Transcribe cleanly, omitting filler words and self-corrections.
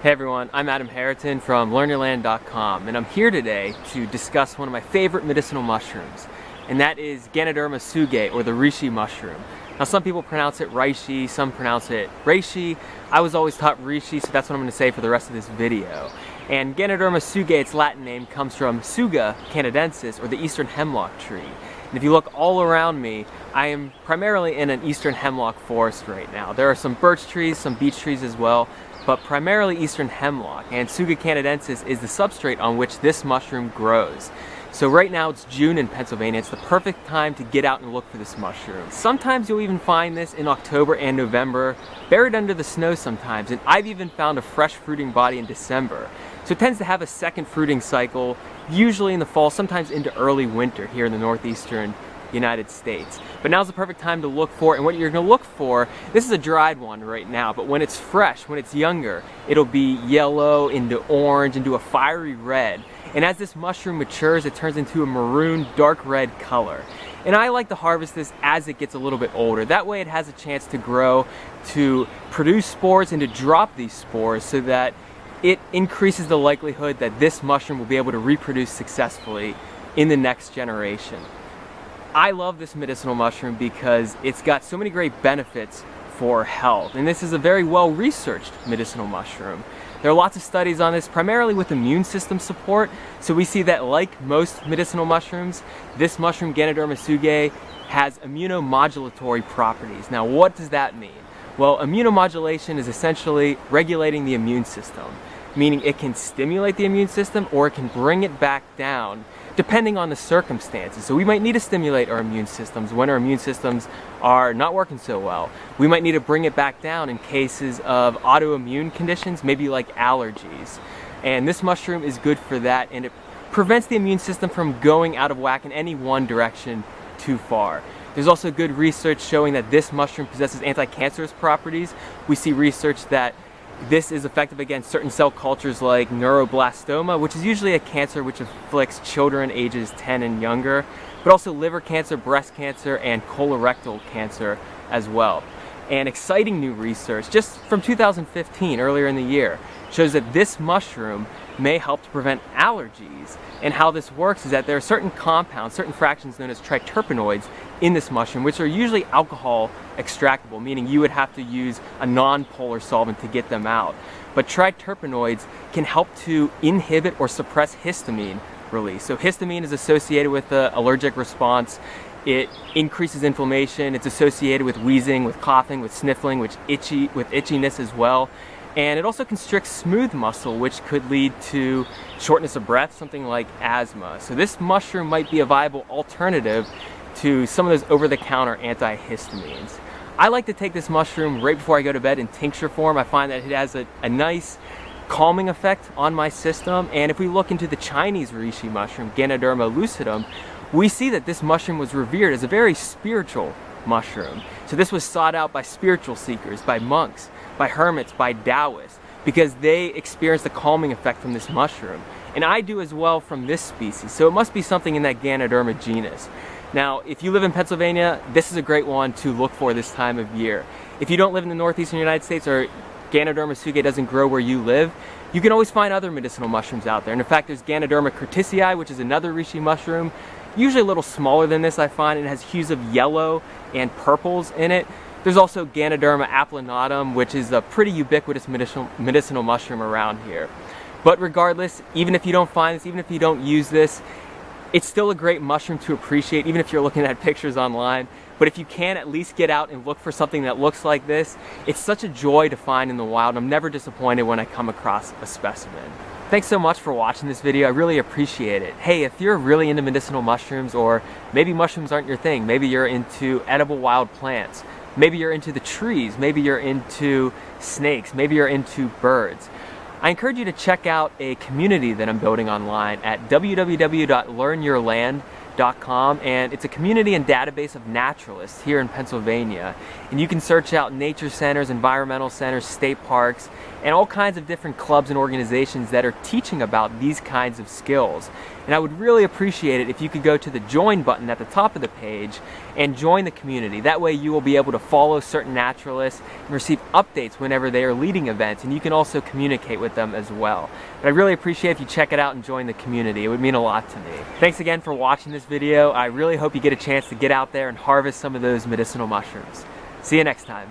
Hey everyone, I'm Haritan from LearnYourLand.com, and I'm here today to discuss one of my favorite medicinal mushrooms, and that is Ganoderma Mushroom, or the Reishi mushroom. Now some people pronounce it Reishi, some pronounce it Reishi. I was always taught Reishi, so that's what I'm going to say for the rest of this video. And Ganoderma Mushroom, its Latin name, comes from Tsuga canadensis, or the eastern hemlock tree. And if you look all around me, I am primarily in an eastern hemlock forest right now. There are some birch trees, some beech trees as well, but primarily eastern hemlock, and Tsuga canadensis is the substrate on which this mushroom grows. So right now it's June in Pennsylvania. It's the perfect time to get out and look for this mushroom. Sometimes you'll even find this in October and November, buried under the snow sometimes, and I've even found a fresh fruiting body in December. So it tends to have a second fruiting cycle, usually in the fall, sometimes into early winter here in the northeastern United States. But now's the perfect time to look for it, and what you're going to look for, this is a dried one right now, but when it's fresh, when it's younger, it'll be yellow into orange, into a fiery red. And as this mushroom matures, it turns into a maroon, dark red color. And I like to harvest this as it gets a little bit older. That way it has a chance to grow, to produce spores, and to drop these spores so that it increases the likelihood that this mushroom will be able to reproduce successfully in the next generation. I love this medicinal mushroom because it's got so many great benefits for health, and this is a very well-researched medicinal mushroom. There are lots of studies on this, primarily with immune system support, so we see that like most medicinal mushrooms, this mushroom, Ganoderma Mushroom, has immunomodulatory properties. Now what does that mean? Well, immunomodulation is essentially regulating the immune system, meaning it can stimulate the immune system or it can bring it back down depending on the circumstances. So we might need to stimulate our immune systems when our immune systems are not working so well. We might need to bring it back down in cases of autoimmune conditions, maybe like allergies. And this mushroom is good for that, and it prevents the immune system from going out of whack in any one direction too far. There's also good research showing that this mushroom possesses anti-cancerous properties. We see research that this is effective against certain cell cultures like neuroblastoma, which is usually a cancer which afflicts children ages 10 and younger, but also liver cancer, breast cancer, and colorectal cancer as well. And exciting new research, just from 2015, earlier in the year, shows that this mushroom may help to prevent allergies. And how this works is that there are certain compounds, certain fractions known as triterpenoids in this mushroom, which are usually alcohol extractable, meaning you would have to use a non-polar solvent to get them out. But triterpenoids can help to inhibit or suppress histamine release. So histamine is associated with the allergic response. It increases inflammation. It's associated with wheezing, with coughing, with sniffling, with itchiness as well. And it also constricts smooth muscle, which could lead to shortness of breath, something like asthma. So this mushroom might be a viable alternative to some of those over-the-counter antihistamines. I like to take this mushroom right before I go to bed in tincture form. I find that it has a nice calming effect on my system. And if we look into the Chinese reishi mushroom, Ganoderma lucidum, we see that this mushroom was revered as a very spiritual mushroom. So this was sought out by spiritual seekers, by monks, by hermits, by Taoists, because they experienced a calming effect from this mushroom. And I do as well from this species, so it must be something in that Ganoderma genus. Now, if you live in Pennsylvania, this is a great one to look for this time of year. If you don't live in the northeastern United States, or Ganoderma Mushroom doesn't grow where you live, you can always find other medicinal mushrooms out there. And in fact, there's Ganoderma curtisii, which is another reishi mushroom, usually a little smaller than this, I find, and it has hues of yellow and purples in it. There's also Ganoderma applanatum, which is a pretty ubiquitous medicinal mushroom around here. But regardless, even if you don't find this, even if you don't use this, it's still a great mushroom to appreciate, even if you're looking at pictures online. But if you can at least get out and look for something that looks like this, it's such a joy to find in the wild. I'm never disappointed when I come across a specimen. Thanks so much for watching this video. I really appreciate it. Hey, if you're really into medicinal mushrooms, or maybe mushrooms aren't your thing, maybe you're into edible wild plants, maybe you're into the trees, maybe you're into snakes, maybe you're into birds, I encourage you to check out a community that I'm building online at www.learnyourland.com. Medicinal.com, and it's a community and database of naturalists here in Pennsylvania. And you can search out nature centers, environmental centers, state parks, and all kinds of different clubs and organizations that are teaching about these kinds of skills. And I would really appreciate it if you could go to the join button at the top of the page and join the community. That way you will be able to follow certain naturalists and receive updates whenever they are leading events, and you can also communicate with them as well. But I really appreciate if you check it out and join the community. It would mean a lot to me. Thanks again for watching this video. I really hope you get a chance to get out there and harvest some of those medicinal mushrooms. See you next time.